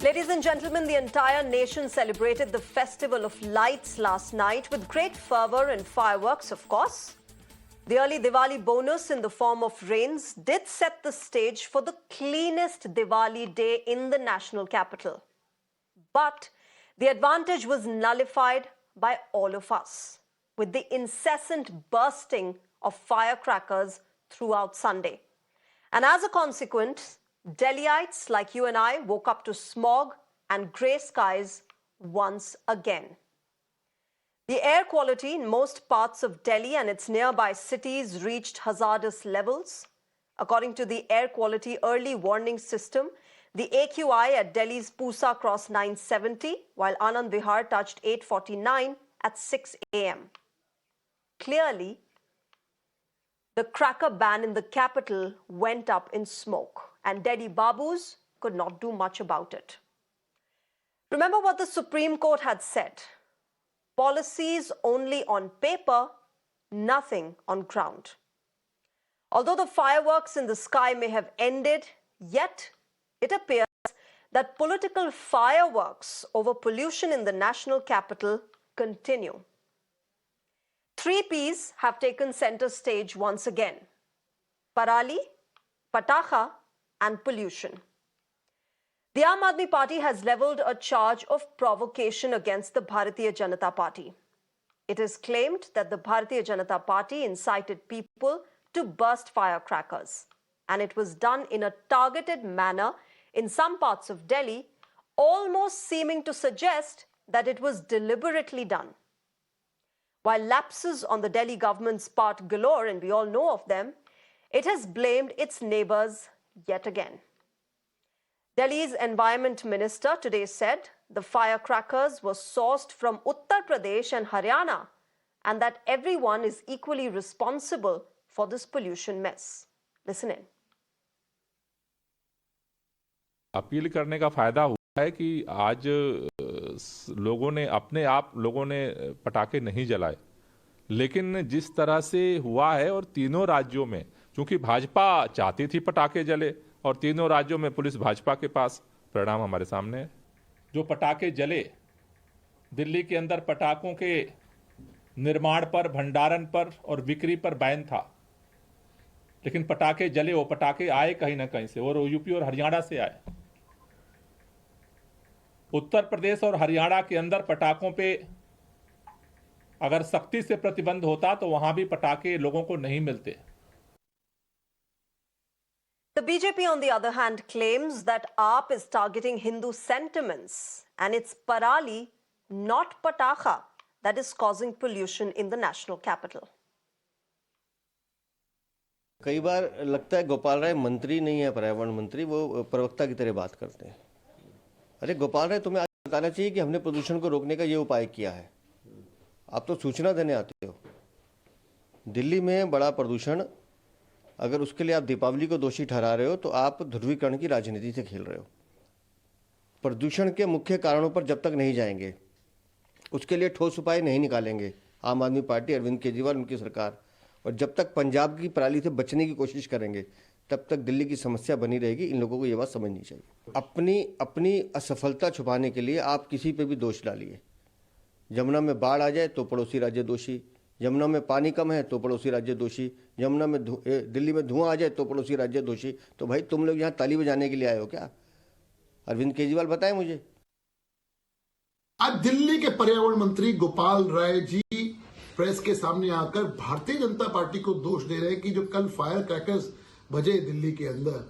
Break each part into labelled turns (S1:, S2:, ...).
S1: Ladies and gentlemen, the entire nation celebrated the Festival of Lights last night with great fervour and fireworks, of course. The early Diwali bonus in the form of rains did set the stage for the cleanest Diwali day in the national capital. But the advantage was nullified by all of us, with the incessant bursting of firecrackers throughout Sunday. And as a consequence, Delhiites like you and I woke up to smog and grey skies once again. The air quality in most parts of Delhi and its nearby cities reached hazardous levels. According to the Air Quality Early Warning System, the AQI at Delhi's Pusa crossed 970, while Anand Vihar touched 849 at 6 a.m. Clearly, the cracker ban in the capital went up in smoke, and Delhi Babus could not do much about it. Remember what the Supreme Court had said: policies only on paper, nothing on ground. Although the fireworks in the sky may have ended, yet it appears that political fireworks over pollution in the national capital continue. Three Ps have taken center stage once again: Parali, Patakha and pollution. The Aam Aadmi Party has levelled a charge of provocation against the Bharatiya Janata Party. It is claimed that the Bharatiya Janata Party incited people to burst firecrackers, and it was done in a targeted manner in some parts of Delhi, almost seeming to suggest that it was deliberately done. While lapses on the Delhi government's part galore, and we all know of them, it has blamed its neighbours yet again. Delhi's Environment Minister today said the firecrackers were sourced from Uttar Pradesh and Haryana, and that everyone is equally responsible for this pollution mess. Listen in.
S2: Appeal करने का फायदा हुआ है कि आज लोगों ने पटाखे नहीं जलाए, लेकिन जिस तरह से हुआ है और तीनों राज्यों में, क्योंकि भाजपा चाहती थी पटाखे जले और तीनों राज्यों में पुलिस भाजपा के पास, परिणाम हमारे सामने है। जो पटाखे जले, दिल्ली के अंदर पटाखों के निर्माण पर, भंडारण पर और बिक्री पर बैन था, लेकिन पटाखे जले, वो पटाखे आए कहीं ना कहीं से, और यूपी और हरियाणा से आए। उत्तर प्रदेश और हरियाणा के अंदर पटाखों पे अगर सख्ती से प्रतिबंध होता तो वहां भी पटाखे लोगों को नहीं मिलते।
S1: The BJP, on the other hand, claims that AAP is targeting Hindu sentiments, and it's Parali, not Patakha, that is causing pollution in the national capital.
S3: कई बार लगता है गोपाल राय मंत्री नहीं है, पर्यावरण मंत्री, वो प्रवक्ता की तरह बात करते हैं। अरे गोपाल राय, तुम्हें आज बताना चाहिए कि हमने प्रदूषण को रोकने का ये उपाय किया है। आप तो सूचना देने आते हो। दिल्ली में बड़ा प्रदूषण, अगर उसके लिए आप दीपावली को दोषी ठहरा रहे हो तो आप ध्रुवीकरण की राजनीति से खेल रहे हो। प्रदूषण के मुख्य कारणों पर जब तक नहीं जाएंगे, उसके लिए ठोस उपाय नहीं निकालेंगे आम आदमी पार्टी, अरविंद केजरीवाल, उनकी सरकार, और जब तक पंजाब की पराली से बचने की कोशिश करेंगे, तब तक दिल्ली की समस्या बनी रहेगी। इन लोगों को ये बात समझनी चाहिए। अपनी असफलता छुपाने के लिए आप किसी पे भी दोष डालिए। यमुना में बाढ़ आ जाए तो पड़ोसी राज्य दोषी, यमुना में पानी कम है तो पड़ोसी राज्य दोषी, यमुना में दिल्ली में धुआं आ जाए तो पड़ोसी राज्य दोषी। तो भाई तुम लोग यहाँ ताली बजाने के लिए आए हो क्या? अरविंद केजरीवाल बताएं मुझे।
S4: आज दिल्ली के पर्यावरण मंत्री गोपाल राय जी प्रेस के सामने आकर भारतीय जनता पार्टी को दोष दे रहे हैं कि जो कल फायर क्रैकर्स बजे दिल्ली के अंदर,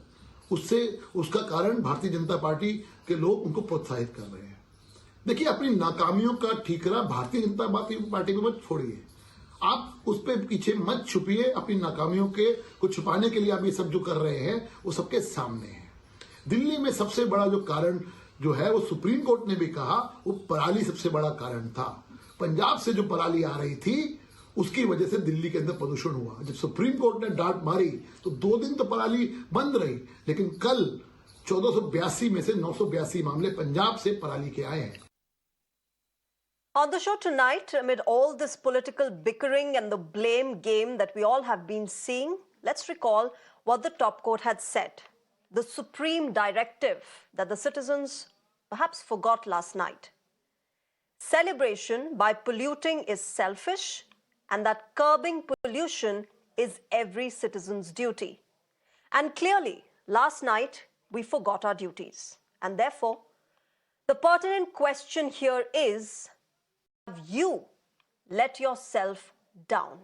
S4: उसका कारण भारतीय जनता पार्टी के लोग उनको प्रोत्साहित कर रहे हैं। देखिए, अपनी नाकामियों का ठीकरा भारतीय जनता पार्टी पे मत छोड़िए, आप उस पे पीछे मत छुपिए। अपनी नाकामियों को छुपाने के लिए आप ये सब जो कर रहे हैं वो सबके सामने है। दिल्ली में सबसे बड़ा जो कारण जो है, वो सुप्रीम कोर्ट ने भी कहा, वो पराली सबसे बड़ा कारण था। पंजाब से जो पराली आ रही थी, उसकी वजह से दिल्ली के अंदर प्रदूषण हुआ। जब सुप्रीम कोर्ट ने डांट मारी तो 2 दिन तो पराली बंद रही, लेकिन कल 1482 में से 982 मामले पंजाब से पराली के आए हैं।
S1: On the show tonight, amid all this political bickering and the blame game that we all have been seeing, let's recall what the top court had said. The supreme directive that the citizens perhaps forgot last night. Celebration by polluting is selfish, and that curbing pollution is every citizen's duty. And clearly, last night, we forgot our duties. And therefore, the pertinent question here is, have you let yourself down?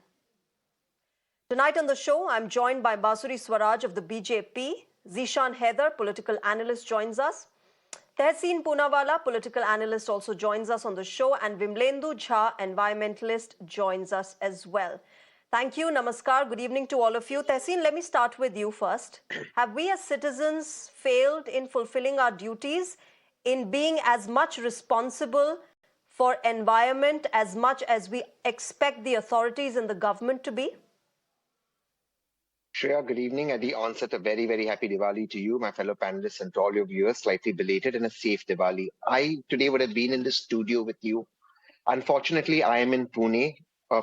S1: Tonight on the show, I'm joined by Basuri Swaraj of the BJP. Zishan Haider, political analyst, joins us. Tehseen Poonawalla, political analyst, also joins us on the show. And Violates Jha, environmentalist, joins us as well. Thank you. Namaskar. Good evening to all of you. Tehseen, let me start with you first. Have we as citizens failed in fulfilling our duties, in being as much responsible for environment as much as we expect the authorities and the government to be?
S5: Shreya, good evening. At the onset, a very, very happy Diwali to you, my fellow panelists, and to all your viewers, slightly belated and a safe Diwali. I today would have been in the studio with you. Unfortunately, I am in Pune.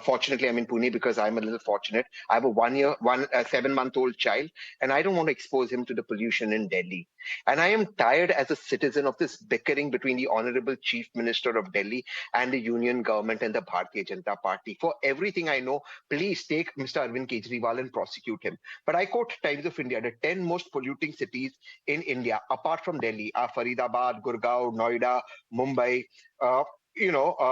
S5: Fortunately, I'm in Pune because I'm a little fortunate. I have a 7-month-old child, and I don't want to expose him to the pollution in Delhi. And I am tired as a citizen of this bickering between the Honorable Chief Minister of Delhi and the Union Government and the Bharatiya Janata Party. For everything I know, please take Mr. Arvind Kejriwal and prosecute him. But I quote Times of India, the 10 most polluting cities in India, apart from Delhi, are Faridabad, Gurgaon, Noida, Mumbai, Rohtak,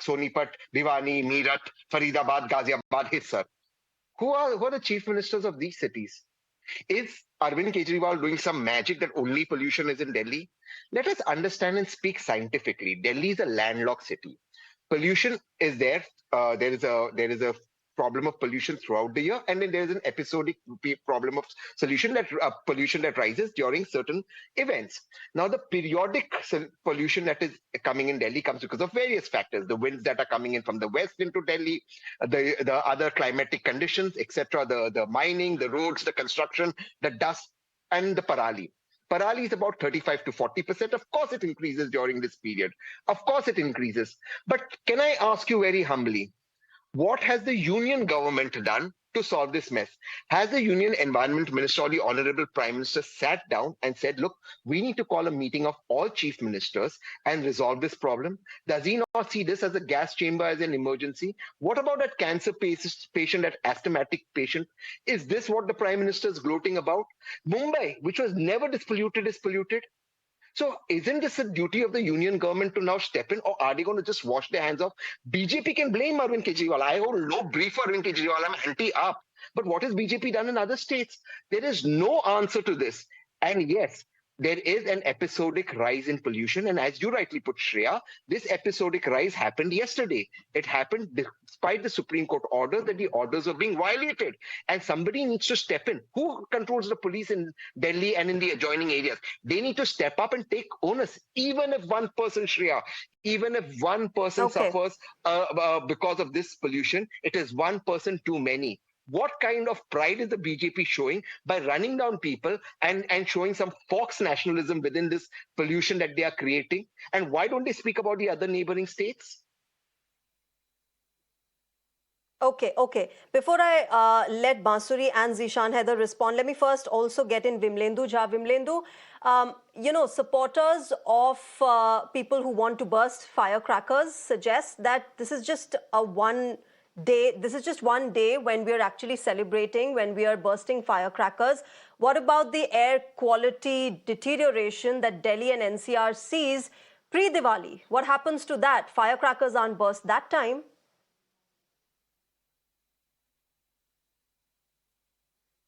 S5: Sonipat, Bhiwani, Meerut, Faridabad, Ghaziabad, Hisar. Who are the chief ministers of these cities? Is Arvind Kejriwal doing some magic that only pollution is in Delhi? Let us understand and speak scientifically. Delhi is a landlocked city. Pollution is there. There is a problem of pollution throughout the year, and then there is an episodic problem of pollution that rises during certain events. Now, the periodic pollution that is coming in Delhi comes because of various factors: the winds that are coming in from the west into Delhi, the other climatic conditions, etc., the mining, the roads, the construction, the dust, and the parali. Parali is about 35 to 40%. Of course, it increases during this period. Of course, it increases. But can I ask you very humbly, what has the union government done to solve this mess? Has the Union Environment Minister or the Honorable Prime Minister sat down and said, look, we need to call a meeting of all chief ministers and resolve this problem? Does he not see this as a gas chamber, as an emergency? What about that cancer patient, that asthmatic patient? Is this what the Prime Minister is gloating about? Mumbai, which was never this polluted, is polluted. So isn't this a duty of the union government to now step in, or are they going to just wash their hands off? BJP can blame Arvind Kejriwal. I hold no brief for Arvind Kejriwal. I'm anti-AAP. But what has BJP done in other states? There is no answer to this. And yes, there is an episodic rise in pollution. And as you rightly put, Shreya, this episodic rise happened yesterday. It happened despite the Supreme Court order that the orders were being violated. And somebody needs to step in. Who controls the police in Delhi and in the adjoining areas? They need to step up and take onus. Even if one person, Shreya, even if one person suffers because of this pollution, it is one person too many. What kind of pride is the BJP showing by running down people and showing some Fox nationalism within this pollution that they are creating? And why don't they speak about the other neighboring states?
S1: Okay. Before I let Basuri and Zishan Haider respond, let me first also get in Violates Jha. Violates, supporters of people who want to burst firecrackers suggest that this is just one day when we are actually celebrating, when we are bursting firecrackers. What about the air quality deterioration that Delhi and NCR sees pre-Diwali? What happens to that? Firecrackers aren't burst that time.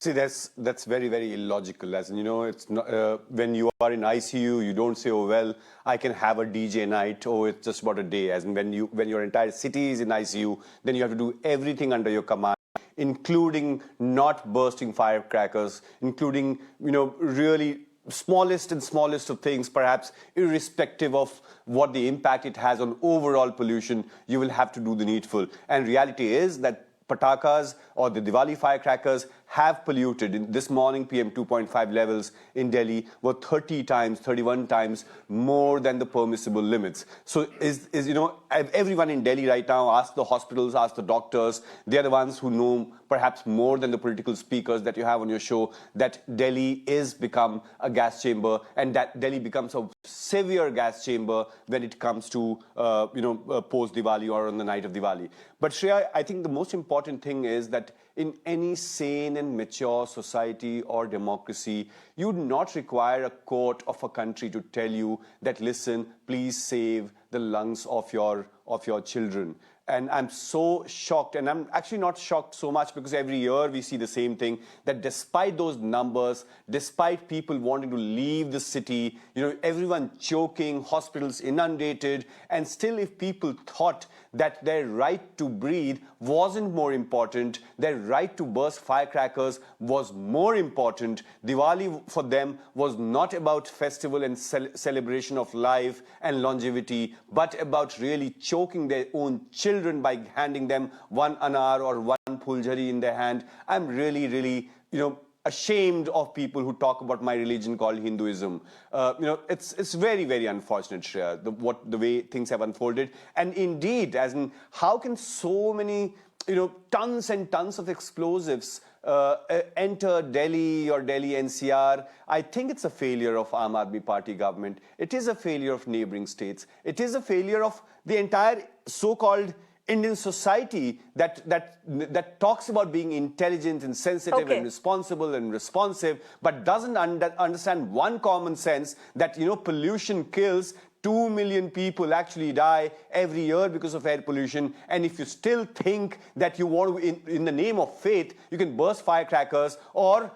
S6: See, that's very, very illogical. As it's not, when you are in ICU, you don't say, oh, well, I can have a DJ night, oh, it's just about a day. As in when your entire city is in ICU, then you have to do everything under your command, including not bursting firecrackers, including, really smallest of things, perhaps irrespective of what the impact it has on overall pollution, you will have to do the needful. And reality is that patakas or the Diwali firecrackers have polluted. In this morning, PM 2.5 levels in Delhi were 30 times, 31 times more than the permissible limits. So everyone in Delhi right now, ask the hospitals, ask the doctors, they're the ones who know perhaps more than the political speakers that you have on your show, that Delhi is become a gas chamber, and that Delhi becomes a severe gas chamber when it comes to post-Diwali or on the night of Diwali. But Shreya, I think the most important thing is that in any sane and mature society or democracy, you would not require a court of a country to tell you that, listen, please save the lungs of your children. And I'm so shocked, and I'm actually not shocked so much because every year we see the same thing, that despite those numbers, despite people wanting to leave the city, everyone choking, hospitals inundated, and still if people thought that their right to breathe wasn't more important, their right to burst firecrackers was more important, Diwali for them was not about festival and celebration of life and longevity, but about really choking their own children by handing them one anar or one pulzhari in their hand. I'm really, really, ashamed of people who talk about my religion called Hinduism. It's very, very unfortunate, Shreya, the way things have unfolded. And indeed, as in, how can so many, tons and tons of explosives enter Delhi or Delhi NCR? I think it's a failure of Aam Aadmi Party government. It is a failure of neighboring states. It is a failure of the entire so-called Indian society that talks about being intelligent and sensitive and responsible and responsive, but doesn't understand one common sense that, pollution kills. 2 million people actually die every year because of air pollution. And if you still think that you want to, in the name of faith, you can burst firecrackers or,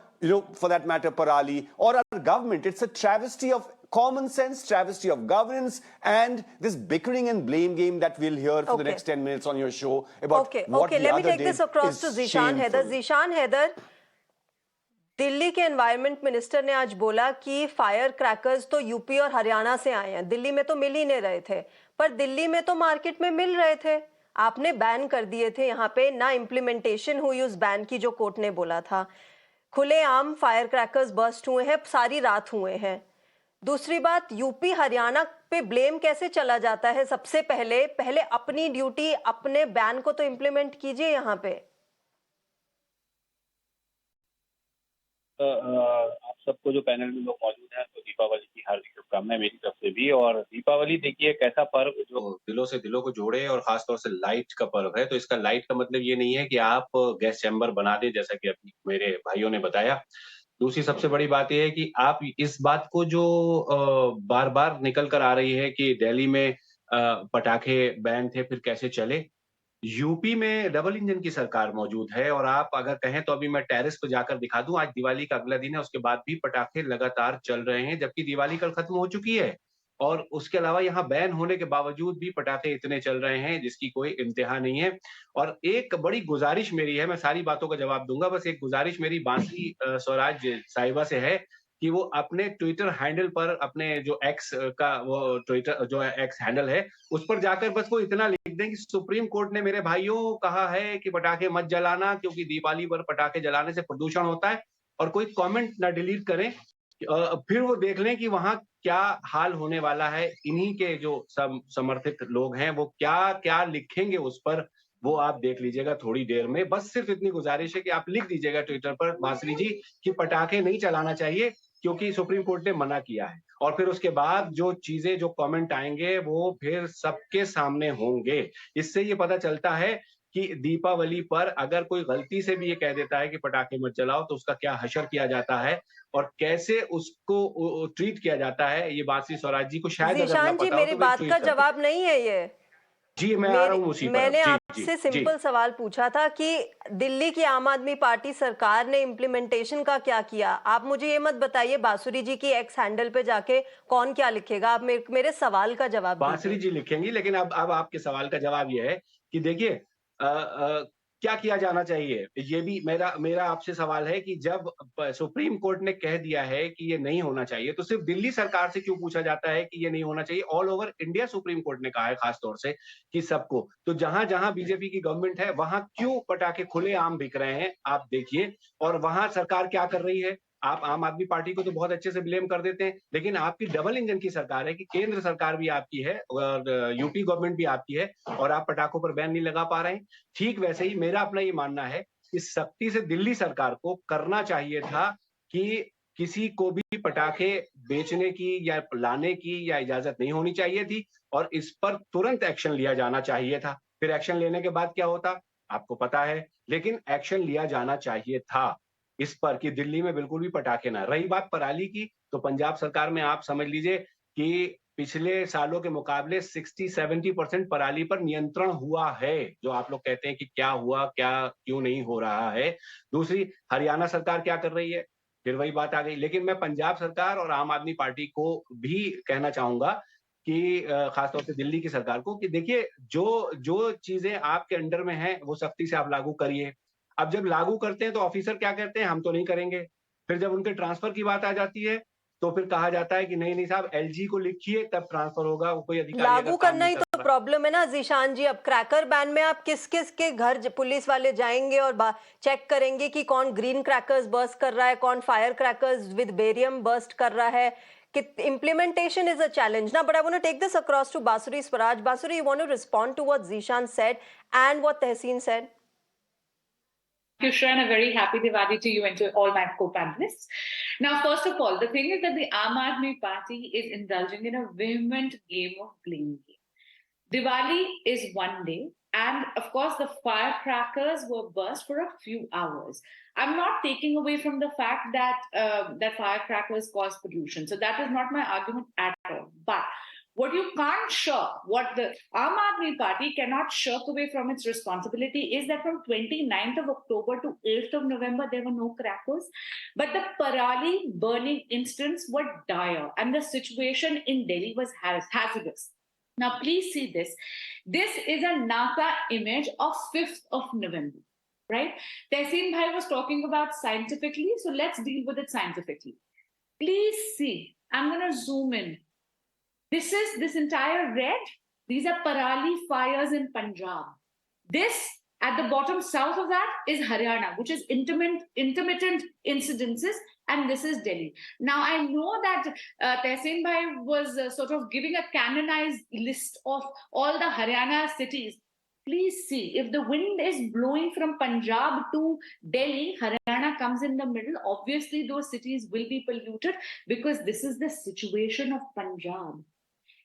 S6: for that matter, Parali or our government, it's a travesty of common sense, travesty of governance, and this bickering and blame game that we'll hear for the next 10 minutes on your show about what the
S1: let me
S6: other
S1: take
S6: did
S1: this across to
S6: is
S1: Zishan Haider.
S6: shameful.
S1: Zishan Haider, Delhi के environment minister ने आज बोला कि fire crackers तो UP और हरियाणा से आए हैं, दिल्ली में तो मिल ही नहीं रहे थे, पर दिल्ली में तो मार्केट में मिल रहे थे, आपने बैन कर दिए थे, यहाँ पे ना इम्प्लीमेंटेशन हुई उस बैन की जो कोर्ट ने बोला था, खुलेआम फायर क्रैकर्स बर्स्ट हुए हैं, सारी रात हुए हैं। दूसरी बात, यूपी हरियाणा पे ब्लेम कैसे चला जाता है? सबसे पहले अपनी ड्यूटी, अपने बैन को तो इम्प्लीमेंट कीजिए यहाँ पे।
S7: आप सबको जो पैनल में लोग मौजूद हैं, तो दीपावली की हार्दिक शुभकामनाएं मेरी तरफ से भी। और दीपावली देखिए एक ऐसा पर्व जो दिलों से दिलों को जोड़े और खासतौर से लाइट का पर्व है। तो इसका लाइट का मतलब ये नहीं है कि आप गैस चैम्बर बना दें, जैसा कि अभी मेरे भाइयों ने बताया। दूसरी सबसे बड़ी बात यह है कि आप इस बात को जो बार बार निकल कर आ रही है कि दिल्ली में पटाखे बैन थे, फिर कैसे चले। यूपी में डबल इंजन की सरकार मौजूद है और आप अगर कहें तो अभी मैं टेरेस पे जाकर दिखा दूं, आज दिवाली का अगला दिन है, उसके बाद भी पटाखे लगातार चल रहे हैं, जबकि दिवाली कल खत्म हो चुकी है। और उसके अलावा यहाँ बैन होने के बावजूद भी पटाखे इतने चल रहे हैं जिसकी कोई इंतहा नहीं है। और एक बड़ी गुजारिश मेरी है, मैं सारी बातों का जवाब दूंगा, बस एक गुजारिश मेरी बांसी स्वराज साहिबा से है कि वो अपने ट्विटर हैंडल पर, अपने जो एक्स का वो ट्विटर जो एक्स हैंडल है, उस पर जाकर बस वो इतना लिख दें कि सुप्रीम कोर्ट ने मेरे भाइयों कहा है कि पटाखे मत जलाना क्योंकि दीपावली पर पटाखे जलाने से प्रदूषण होता है, और कोई कमेंट ना डिलीट करें। फिर वो देख लें कि वहां क्या हाल होने वाला है। इन्हीं के जो समर्थित लोग हैं वो क्या क्या लिखेंगे उस पर, वो आप देख लीजिएगा थोड़ी देर में। बस सिर्फ इतनी गुजारिश है कि आप लिख दीजिएगा ट्विटर पर बांसुरी जी कि पटाखे नहीं चलाना चाहिए क्योंकि सुप्रीम कोर्ट ने मना किया है। और फिर उसके बाद जो चीजें, जो कमेंट आएंगे वो फिर सबके सामने होंगे। इससे ये पता चलता है कि दीपावली पर अगर कोई गलती से भी ये कह देता है कि पटाखे मत जलाओ, तो उसका क्या हशर किया जाता है और कैसे उसको ट्रीट किया जाता है, ये बांसुरी स्वराज जी को शायद अगर ना पता हो,
S1: मेरी बात का जवाब नहीं है ये।
S7: जी मैं आ रहा हूँ उसी पर।
S1: मैंने आपसे सिंपल सवाल पूछा था कि दिल्ली की आम आदमी पार्टी सरकार ने इम्प्लीमेंटेशन का क्या किया। आप मुझे ये मत बताइए बांसुरी जी की एक्स हैंडल पे जाके कौन क्या लिखेगा, आप मेरे सवाल का जवाब
S7: बांसुरी जी लिखेंगी। लेकिन अब आपके सवाल का जवाब ये है कि देखिए क्या किया जाना चाहिए? ये भी मेरा आपसे सवाल है कि जब सुप्रीम कोर्ट ने कह दिया है कि ये नहीं होना चाहिए, तो सिर्फ दिल्ली सरकार से क्यों पूछा जाता है कि ये नहीं होना चाहिए? All over India supreme court ने कहा है खास तौर से कि सबको। तो जहां-जहां बीजेपी की गवर्नमेंट है, वहां क्यों पटाखे खुलेआम बिक रहे हैं? आप देखिए, और वहां सरकार क्या कर रही है? आप आम आदमी पार्टी को तो बहुत अच्छे से ब्लेम कर देते हैं, लेकिन आपकी डबल इंजन की सरकार है कि केंद्र सरकार भी आपकी है और यूपी गवर्नमेंट भी आपकी है, और आप पटाखों पर बैन नहीं लगा पा रहे हैं। ठीक वैसे ही मेरा अपना ये मानना है कि सख्ती से दिल्ली सरकार को करना चाहिए था कि किसी को भी पटाखे बेचने की या लाने की या इजाजत नहीं होनी चाहिए थी, और इस पर तुरंत एक्शन लिया जाना चाहिए था। फिर एक्शन लेने के बाद क्या होता आपको पता है, लेकिन एक्शन लिया जाना चाहिए था इस पर कि दिल्ली में बिल्कुल भी पटाखे ना। रही बात पराली की, तो पंजाब सरकार में आप समझ लीजिए कि पिछले सालों के मुकाबले 60-70% पराली पर नियंत्रण हुआ है। जो आप लोग कहते हैं कि क्या हुआ, क्या क्यों नहीं हो रहा है। दूसरी, हरियाणा सरकार क्या कर रही है? फिर वही बात आ गई। लेकिन मैं पंजाब सरकार और आम आदमी पार्टी को भी कहना चाहूंगा कि खासतौर से दिल्ली की सरकार को कि देखिए, जो जो चीजें आपके अंडर में हैं वो सख्ती से आप लागू करिए। अब जब लागू करते हैं तो ऑफिसर क्या कहते हैं, हम तो नहीं करेंगे। फिर जब उनके ट्रांसफर की बात आ जाती है तो फिर कहा जाता है कि नहीं नहीं साहब, एलजी को लिखिए तब ट्रांसफर होगा, वो कोई अधिकारी अगर
S1: लागू
S7: काम
S1: करना
S7: नहीं
S1: ही
S7: कर
S1: तो
S7: रहा।
S1: प्रॉब्लम है ना जीशान जी। अब क्रैकर बैन में आप किस किस के घर पुलिस वाले जाएंगे और चेक करेंगे कि कौन ग्रीन क्रैकर्स बर्स्ट कर रहा है, कौन fire crackers with barium burst कर रहा है? Implementation is a challenge now, but I want to take this across to Basuri Swaraj. Basuri, you want to respond to what Zishan said and what Tehseen said?
S8: Thank you, Shreya, and a very happy Diwali to you and to all my co-panelists. Now, first of all, the thing is that the Aam Aadmi Party is indulging in a vehement game of blame game. Diwali is one day, and of course, the firecrackers were burst for a few hours. I'm not taking away from the fact that that firecrackers cause pollution, so that is not my argument at all. But what you can't shirk, what the Aam Aadmi Party cannot shirk away from its responsibility is that from 29th of October to 8th of November, there were no crackers. But the Parali burning incidents were dire, and the situation in Delhi was hazardous. Now, please see this. This is a NASA image of 5th of November, right? Tehseen Bhai was talking about scientifically, so let's deal with it scientifically. Please see, I'm going to zoom in. This entire red, these are Parali fires in Punjab. This at the bottom south of that is Haryana, which is intermittent incidences, and this is Delhi. Now, I know that Tehseen Bhai was sort of giving a canonized list of all the Haryana cities. Please see, if the wind is blowing from Punjab to Delhi, Haryana comes in the middle. Obviously, those cities will be polluted because this is the situation of Punjab.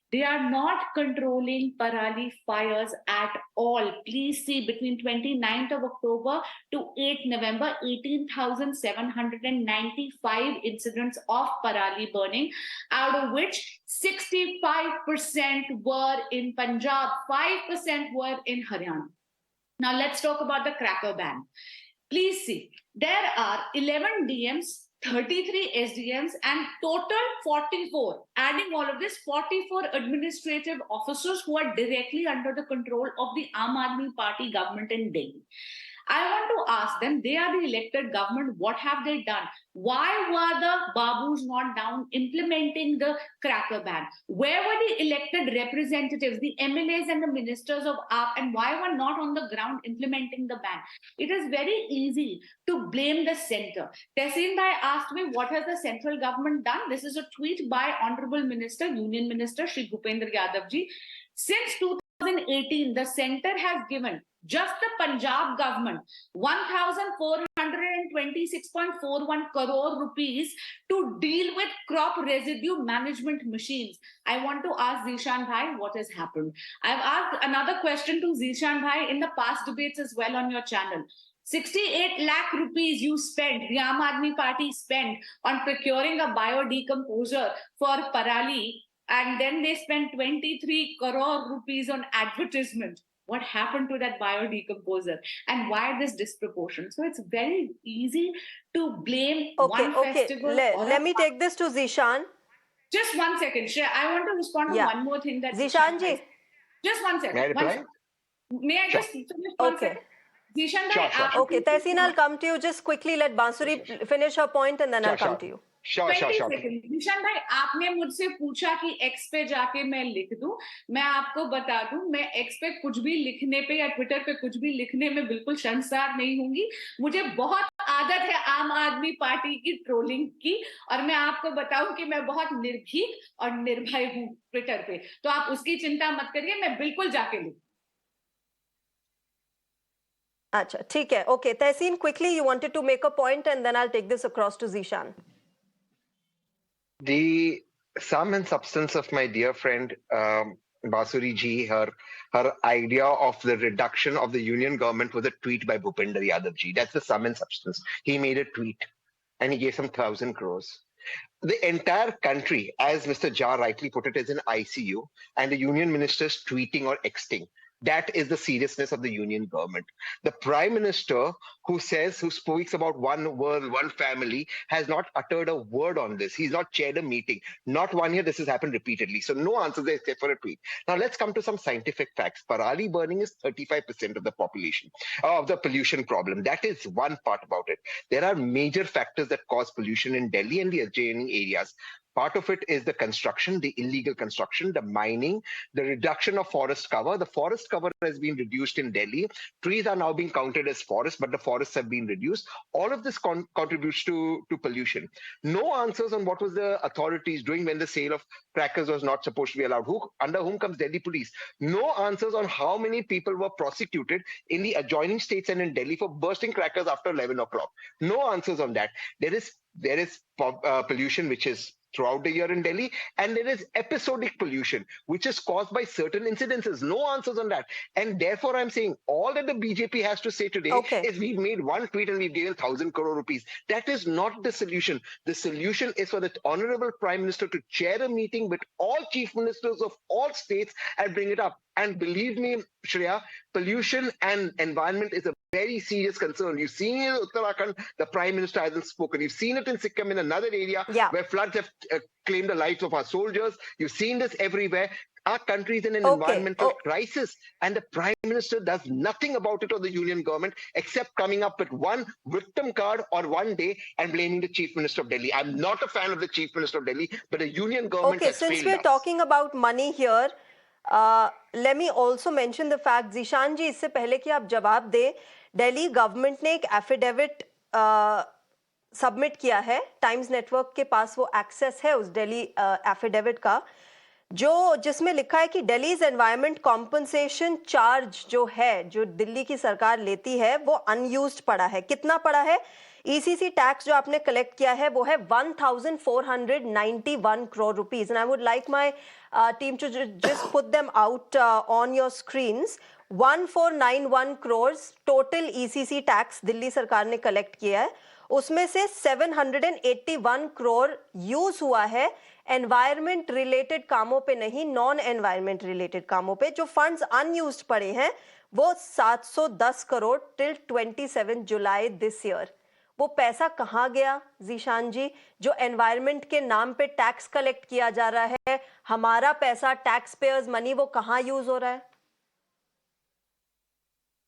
S8: They are not controlling Parali fires at all. Please see, between 29th of October to 8th November, 18,795 incidents of Parali burning, out of which 65% were in Punjab, 5% were in Haryana. Now let's talk about the cracker ban. Please see, there are 11 DMs, 33 SDMs, and total 44. Adding all of this, 44 administrative officers who are directly under the control of the Aam Aadmi Party government in Delhi. I want to ask them, they are the elected government, what have they done? Why were the Babus not down implementing the cracker ban? Where were the elected representatives, the MLAs and the ministers of AAP, and why were not on the ground implementing the ban? It is very easy to blame the center. Tehseen Bhai asked me, what has the central government done? This is a tweet by Honorable Minister, Union Minister, Shri Bhupendra Yadav ji. Since 2018, the center has given just the Punjab government 1,426.41 crore rupees to deal with crop residue management machines. I want to ask Zishan Bhai what has happened. I've asked another question to Zishan Bhai in the past debates as well on your channel. 68 lakh rupees you spent, the Aam Aadmi Party spent on procuring a biodecomposer for Parali, and then they spent 23 crore rupees on advertisement. What happened to that biodecomposer, and why this disproportion? So it's very easy to blame one festival.
S1: Let me take this to Zishan.
S8: Just 1 second, Shreya. I want to respond to one more thing that
S1: Zishan ji.
S8: Just 1 second.
S5: May I reply?
S8: May I just finish 1 second? Zishan
S5: Sure,
S8: bhai,
S5: sure.
S8: aap
S1: Okay, Tehseen, I'll come to you. Just quickly let Bansuri finish her point and then I'll come to you.
S5: Sure, sure,
S8: 20
S5: sure.
S8: Second निशान भाई, आपने मुझसे पूछा कि x पे जाके मैं लिख दूं। मैं आपको बता दूं, मैं एक्स पे कुछ भी लिखने पे या ट्विटर पे कुछ भी लिखने में बिल्कुल शर्मसार नहीं होंगी। मुझे बहुत आदत है आम आदमी पार्टी की ट्रोलिंग की, और मैं आपको बताऊं कि मैं बहुत निर्भीक और निर्भय हूं ट्विटर पे, तो आप उसकी चिंता मत करिए, मैं बिल्कुल जाके लिखूं।
S1: अच्छा, ठीक है. Okay, Tehseen, quickly you wanted to make a point and then I'll take this across to Zishan.
S5: The sum and substance of my dear friend Basuri ji, her idea of the reduction of the union government was a tweet by Bhupender Yadav ji. That's the sum and substance. He made a tweet and he gave some 1,000 crores. The entire country, as Mr. Jha rightly put it, is in ICU, and the union ministers tweeting or exting. That is the seriousness of the union government. The prime minister, who speaks about one world, one family, has not uttered a word on this. He's not chaired a meeting. Not one year. This has happened repeatedly. So no answers there except for a tweet. Now let's come to some scientific facts. Parali burning is 35% of the population, of the pollution problem. That is one part about it. There are major factors that cause pollution in Delhi and the adjoining areas. Part of it is the construction, the illegal construction, the mining, the reduction of forest cover. The forest cover has been reduced in Delhi. Trees are now being counted as forests, but the forests have been reduced. All of this contributes to pollution. No answers on what was the authorities doing when the sale of crackers was not supposed to be allowed. Under whom comes Delhi police? No answers on how many people were prosecuted in the adjoining states and in Delhi for bursting crackers after 11 o'clock. No answers on that. There is pollution which is throughout the year in Delhi, and there is episodic pollution, which is caused by certain incidences. No answers on that. And therefore, I'm saying all that the BJP has to say today is we've made one tweet and we've given 1,000 crore rupees. That is not the solution. The solution is for the Honorable Prime Minister to chair a meeting with all chief ministers of all states and bring it up. And believe me, Shreya, pollution and environment is a very serious concern. You've seen it in Uttarakhand, the Prime Minister hasn't spoken. You've seen it in Sikkim, in another area where floods have claimed the lives of our soldiers. You've seen this everywhere. Our country is in an environmental crisis, and the Prime Minister does nothing about it, or the union government, except coming up with one victim card or one day and blaming the Chief Minister of Delhi. I'm not a fan of the Chief Minister of Delhi, but the union government has failed us.
S1: Since we're talking about money here, let me also mention the fact, Zishan ji, इससे पहले कि आप जवाब दें, Delhi government ने एक affidavit submit किया है. टाइम्स नेटवर्क के पास वो एक्सेस है उस दिल्ली एफिडेविट का, जिसमें लिखा है कि दिल्लीज एनवायरनमेंट कॉम्पनसेशन चार्ज जो है, जो दिल्ली की सरकार लेती है, वो अनयूज्ड पड़ा है. कितना पड़ा है? ECC टैक्स जो आपने कलेक्ट किया है वो है 1,491 crore rupees, and I would like my team to just put them out on your screens. 1,491 crores total ECC tax Delhi सरकार ने कलेक्ट किया है. उसमें से 781 crore यूज हुआ है एनवायरमेंट रिलेटेड कामों पे, नहीं नॉन एनवायरमेंट रिलेटेड कामों पे. जो फंड्स अनयूज्ड पड़े हैं वो 710 crore till 27 July this year. वो पैसा कहाँ गया जीशान जी, जो एनवायरनमेंट के नाम पे टैक्स कलेक्ट किया जा रहा है? हमारा पैसा, टैक्स पेयर्स मनी, वो कहाँ यूज हो रहा है?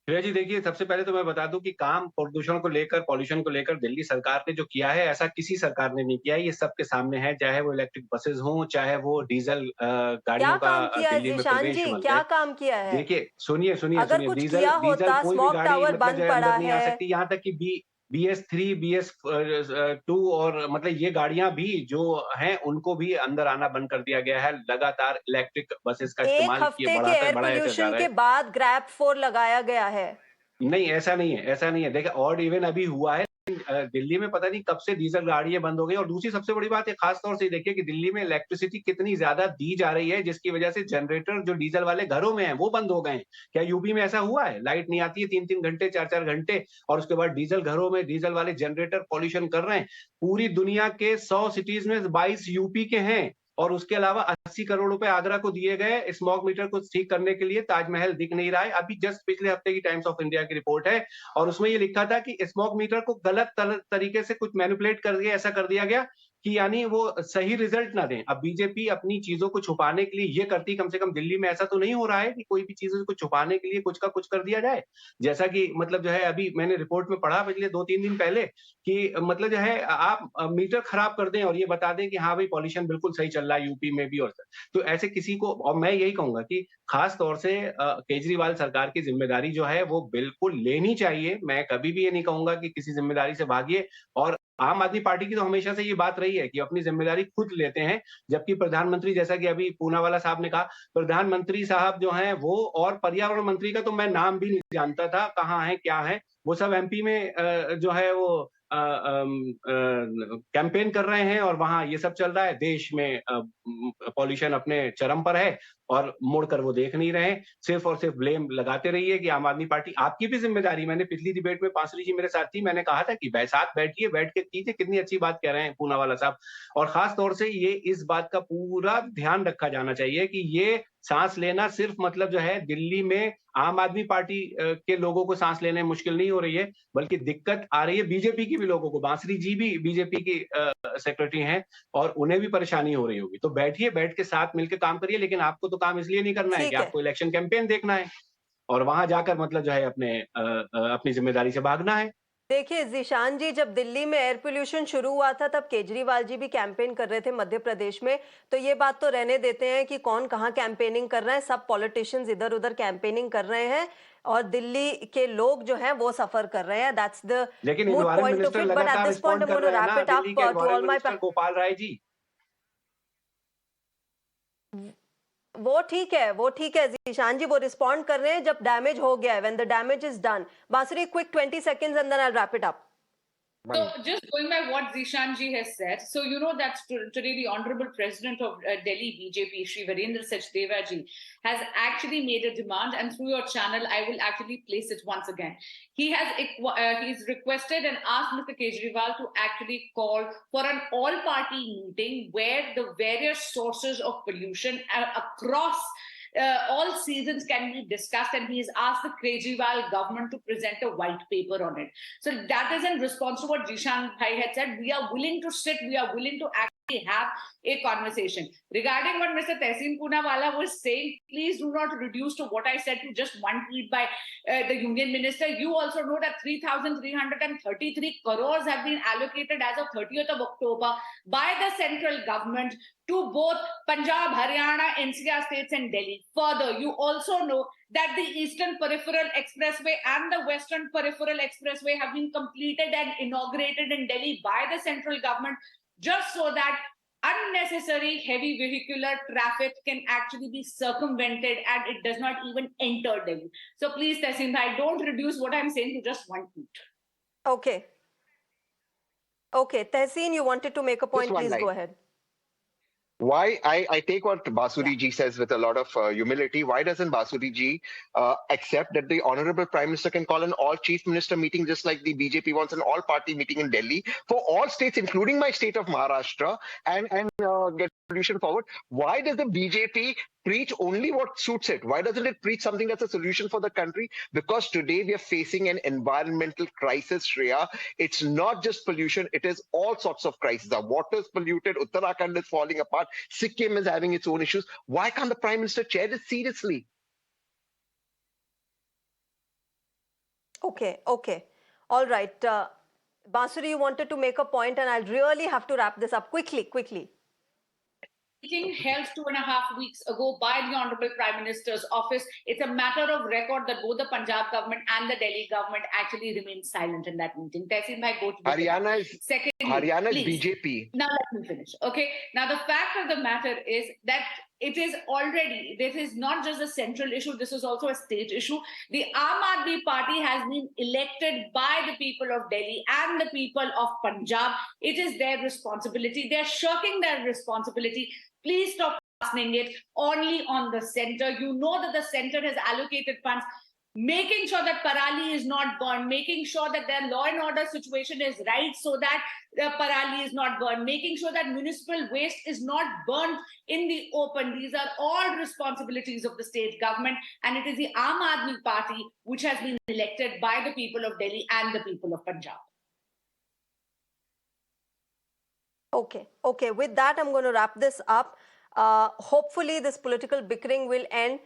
S7: श्रेया जी, देखिए, सबसे पहले तो मैं बता दूं कि काम प्रदूषण को लेकर, पॉल्यूशन को लेकर दिल्ली सरकार ने जो किया है, ऐसा किसी सरकार ने नहीं किया है. ये सबके सामने है, चाहे वो इलेक्ट्रिक बसेस हों, चाहे वो डीजल गाड़ियों का दिल्ली में प्रवेश हो.
S1: क्या काम किया है?
S7: देखिए, सुनिए,
S1: अगर कुछ किया होता,
S7: कोई भी
S1: स्मॉग
S7: गाड़ी
S1: टावर बंद पड़ा
S7: नहीं आ सकती. यहाँ तक कि BS3, BS2 और मतलब ये गाड़ियां भी जो हैं उनको भी अंदर आना बंद कर दिया गया है. लगातार इलेक्ट्रिक बसेस का इस्तेमाल
S1: एक हफ्ते के एयर पोल्यूशन के बाद ग्रैब 4 लगाया गया है.
S7: नहीं, ऐसा नहीं है. देखिए, ऑड इवन अभी हुआ है. दिल्ली में पता नहीं कब से डीजल गाड़ियां बंद हो गई. और दूसरी सबसे बड़ी बात है, खास तौर से देखिए कि दिल्ली में इलेक्ट्रिसिटी कितनी ज्यादा दी जा रही है, जिसकी वजह से जनरेटर जो डीजल वाले घरों में हैं वो बंद हो गए हैं. क्या यूपी में ऐसा हुआ है? लाइट नहीं आती है 3-3 घंटे, 4-4 घंटे, और उसके बाद डीजल घरों में डीजल वाले जनरेटर पॉल्यूशन कर रहे हैं. पूरी दुनिया के 100 सिटीज में 22 यूपी के हैं, और उसके अलावा 80 करोड़ रुपए आगरा को दिए गए स्मॉग मीटर को ठीक करने के लिए. ताजमहल दिख नहीं रहा है. अभी जस्ट पिछले हफ्ते की टाइम्स ऑफ इंडिया की रिपोर्ट है, और उसमें ये लिखा था कि स्मॉग मीटर को गलत तरीके से कुछ मैनिपुलेट कर दिया, ऐसा कर दिया गया कि यानी वो सही रिजल्ट ना दें। अब बीजेपी अपनी चीजों को छुपाने के लिए ये करती, कम से कम दिल्ली में ऐसा तो नहीं हो रहा है कि कोई भी चीजों को छुपाने के लिए कुछ का कुछ कर दिया जाए। जैसा कि मतलब जो है अभी मैंने रिपोर्ट में पढ़ा पिछले 2-3 दिन पहले कि मतलब जो है आप मीटर खराब कर दें और ये बता दें कि हाँ भाई पॉल्यूशन बिल्कुल सही चल रहा है यूपी में भी। और तो ऐसे किसी को, और मैं यही कहूंगा कि खास तौर से केजरीवाल सरकार की जिम्मेदारी जो है वो बिल्कुल लेनी चाहिए। मैं कभी भी ये नहीं कहूंगा कि किसी जिम्मेदारी से भागिए, और आम आदमी पार्टी की तो हमेशा से ये बात रही है कि अपनी जिम्मेदारी खुद लेते हैं। जबकि प्रधानमंत्री, जैसा कि अभी पूनावाला साहब ने कहा, प्रधानमंत्री साहब जो हैं वो, और पर्यावरण मंत्री का तो मैं नाम भी नहीं जानता था, कहाँ है क्या है, वो सब एमपी में जो है वो कैंपेन कर रहे हैं और वहां ये सब चल रहा है। देश में पॉल्यूशन अपने चरम पर है और मुड़कर वो देख नहीं रहे, सिर्फ और सिर्फ ब्लेम लगाते रहिए कि आम आदमी पार्टी। आपकी भी जिम्मेदारी, मैंने पिछली डिबेट में पांसरी जी मेरे साथ थी, मैंने कहा था कि साथ बैठिए, बैठ के कीजिए, कितनी अच्छी बात कह रहे हैं पूनावाला साहब। और खास तौर से ये इस बात का पूरा ध्यान रखा जाना चाहिए कि ये सांस लेना सिर्फ मतलब जो है दिल्ली में आम आदमी पार्टी के लोगों को सांस लेने में मुश्किल नहीं हो रही है, बल्कि दिक्कत आ रही है बीजेपी की भी लोगों को। बांसुरी जी भी बीजेपी की सेक्रेटरी हैं और उन्हें भी परेशानी हो रही होगी। तो बैठिए, बैठ के साथ मिलकर काम करिए, लेकिन आपको तो काम इसलिए नहीं करना है कि
S1: ठीक है।
S7: आपको इलेक्शन कैंपेन देखना है और वहां जाकर मतलब जो है अपनी जिम्मेदारी से भागना है।
S1: देखिए जीशान जी, जब दिल्ली में एयर पोल्यूशन शुरू हुआ था तब केजरीवाल जी भी कैंपेन कर रहे थे मध्य प्रदेश में। तो ये बात तो रहने देते हैं कि कौन कहाँ कैंपेनिंग कर रहे हैं, सब पॉलिटिशियंस इधर उधर कैंपेनिंग कर रहे हैं और दिल्ली के लोग जो हैं वो सफर कर रहे हैं। दैट्स द
S7: लेकिन
S1: mood
S7: environment
S1: point of
S7: minister
S1: it, but at
S7: लगातार
S1: दिस पॉइंट
S7: रिस्पॉन्ड
S1: आई
S7: कर
S1: वांट टू
S7: रहे हैं
S1: रैप
S7: ना,
S1: इट
S7: दिल्ली
S1: अप
S7: के
S1: to all
S7: environment
S1: my.
S7: Minister Gopal Rai ji.
S1: वो ठीक है जीशान जी, वो रिस्पॉन्ड कर रहे हैं जब डैमेज हो गया है, when the damage is done. बांसुरी, quick 20 seconds and then I'll wrap it up.
S8: So, just going by what Zishan ji has said, so you know that today the Honorable President of Delhi BJP, Shri Virendra Sachdeva ji, has actually made a demand, and through your channel, I will actually place it once again. He's requested and asked Mr. Kejriwal to actually call for an all-party meeting where the various sources of pollution across all seasons can be discussed, and he has asked the Kejriwal government to present a white paper on it. So that is in response to what Jishan Bhai had said. We are willing to sit, we are willing to actually have a conversation. Regarding what Mr. Tehseen Poonawalla was saying, please do not reduce to what I said to just one tweet by the Union Minister. You also know that 3,333 crores have been allocated as of 30th of October by the central government to both Punjab, Haryana, NCR states and Delhi. Further, you also know that the Eastern Peripheral Expressway and the Western Peripheral Expressway have been completed and inaugurated in Delhi by the central government, just so that unnecessary heavy vehicular traffic can actually be circumvented and it does not even enter Delhi. So please, Tehseen Bhai, don't reduce what I'm saying to just one tweet.
S1: Okay. Tehseen, you wanted to make a point. Please go ahead.
S5: Why I take what Basuri ji says with a lot of humility. Why doesn't Basuri ji accept that the Honorable Prime Minister can call an all Chief Minister meeting, just like the BJP wants an all party meeting in Delhi for all states, including my state of Maharashtra, and get solution forward? Why does the BJP preach only what suits it? Why doesn't it preach something that's a solution for the country? Because today we are facing an environmental crisis, Shreya. It's not just pollution, it is all sorts of crises. Our water is polluted, Uttarakhand is falling apart, Sikkim is having its own issues. Why can't the Prime Minister chair this seriously?
S1: Okay. All right. Basuri, you wanted to make a point and I'll really have to wrap this up quickly.
S8: Meeting held 2.5 weeks ago by the Honorable Prime Minister's office. It's a matter of record that both the Punjab government and the Delhi government actually remained silent in that meeting. Tehseen Bhai, go to the
S5: Haryana is BJP.
S8: Now let me finish. Okay. Now the fact of the matter is that this is not just a central issue, this is also a state issue. The Aam Aadmi Party has been elected by the people of Delhi and the people of Punjab. It is their responsibility. They're shirking their responsibility. Please stop fastening it only on the center. You know that the center has allocated funds, making sure that Parali is not burned, making sure that their law and order situation is right so that the Parali is not burned, making sure that municipal waste is not burned in the open. These are all responsibilities of the state government, and it is the Aam Aadmi Party which has been elected by the people of Delhi and the people of Punjab.
S1: Okay. With that, I'm going to wrap this up. Hopefully, this political bickering will end.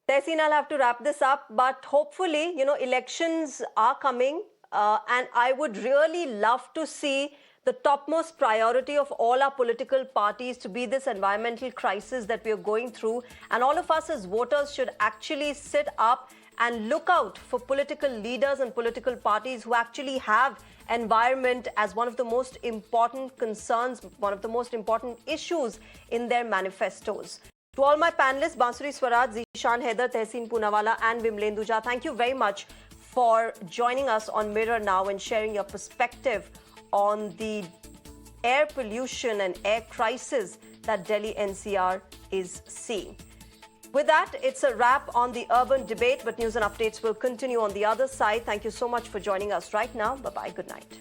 S1: Tehseen, I'll have to wrap this up, but hopefully, elections are coming, and I would really love to see the topmost priority of all our political parties to be this environmental crisis that we are going through. And all of us as voters should actually sit up and look out for political leaders and political parties who actually have environment as one of the most important concerns, one of the most important issues in their manifestos. To all my panelists, Bansuri Swaraj, Zishan Haider, Tehseen Poonawalla and Vimlendu Jha, thank you very much for joining us on Mirror Now and sharing your perspective on the air pollution and air crisis that Delhi NCR is seeing. With that, it's a wrap on the urban debate, but news and updates will continue on the other side. Thank you so much for joining us right now. Bye-bye. Good night.